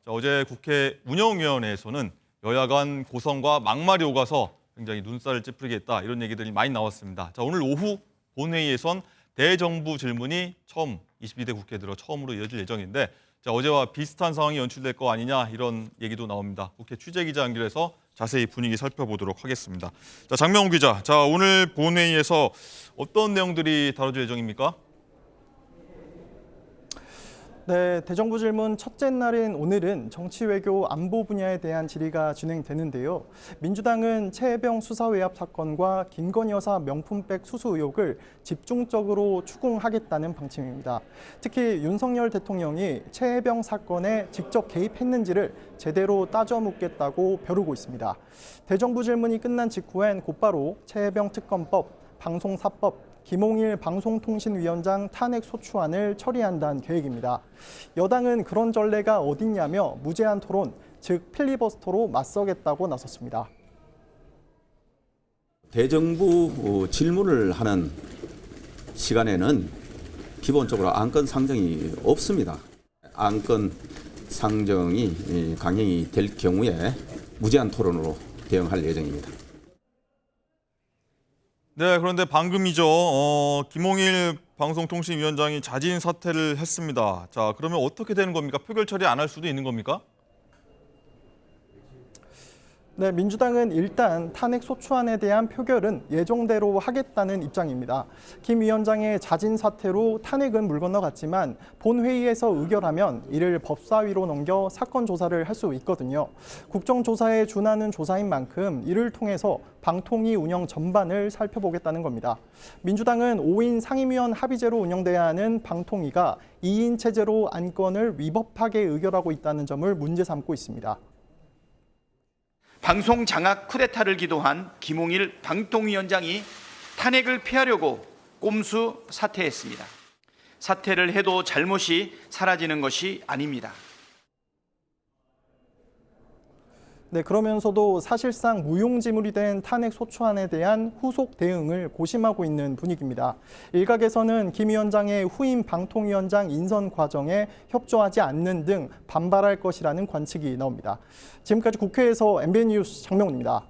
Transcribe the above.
자, 어제 국회 운영위원회에서는 여야 간 고성과 막말이 오가서 굉장히 눈살을 찌푸리겠다 이런 얘기들이 많이 나왔습니다. 자, 오늘 오후 본회의에선 대정부 질문이 처음 22대 국회 들어 처음으로 이어질 예정인데 자, 어제와 비슷한 상황이 연출될 거 아니냐 이런 얘기도 나옵니다. 국회 취재기자 연결해서 자세히 분위기 살펴보도록 하겠습니다. 자, 장명우 기자, 자, 오늘 본회의에서 어떤 내용들이 다뤄질 예정입니까? 네, 대정부 질문 첫째 날인 오늘은 정치, 외교, 안보 분야에 대한 질의가 진행되는데요. 민주당은 최혜병 수사 외압 사건과 김건희 여사 명품백 수수 의혹을 집중적으로 추궁하겠다는 방침입니다. 특히 윤석열 대통령이 최혜병 사건에 직접 개입했는지를 제대로 따져 묻겠다고 벼르고 있습니다. 대정부 질문이 끝난 직후엔 곧바로 최혜병 특검법, 방송사법, 김홍일 방송통신위원장 탄핵 소추안을 처리한다는 계획입니다. 여당은 그런 전례가 어딨냐며 무제한 토론, 즉 필리버스터로 맞서겠다고 나섰습니다. 대정부 질문을 하는 시간에는 기본적으로 안건 상정이 없습니다. 안건 상정이 강행이 될 경우에 무제한 토론으로 대응할 예정입니다. 네, 그런데 방금이죠. 김홍일 방송통신위원장이 자진 사퇴를 했습니다. 자, 그러면 어떻게 되는 겁니까? 표결 처리 안 할 수도 있는 겁니까? 네, 민주당은 일단 탄핵 소추안에 대한 표결은 예정대로 하겠다는 입장입니다. 김 위원장의 자진 사퇴로 탄핵은 물 건너갔지만 본회의에서 의결하면 이를 법사위로 넘겨 사건 조사를 할 수 있거든요. 국정조사에 준하는 조사인 만큼 이를 통해서 방통위 운영 전반을 살펴보겠다는 겁니다. 민주당은 5인 상임위원 합의제로 운영돼야 하는 방통위가 2인 체제로 안건을 위법하게 의결하고 있다는 점을 문제 삼고 있습니다. 방송 장악 쿠데타를 기도한 김홍일 방통위원장이 탄핵을 피하려고 꼼수 사퇴했습니다. 사퇴를 해도 잘못이 사라지는 것이 아닙니다. 네, 그러면서도 사실상 무용지물이 된 탄핵 소추안에 대한 후속 대응을 고심하고 있는 분위기입니다. 일각에서는 김 위원장의 후임 방통위원장 인선 과정에 협조하지 않는 등 반발할 것이라는 관측이 나옵니다. 지금까지 국회에서 MBN 뉴스 장명훈입니다.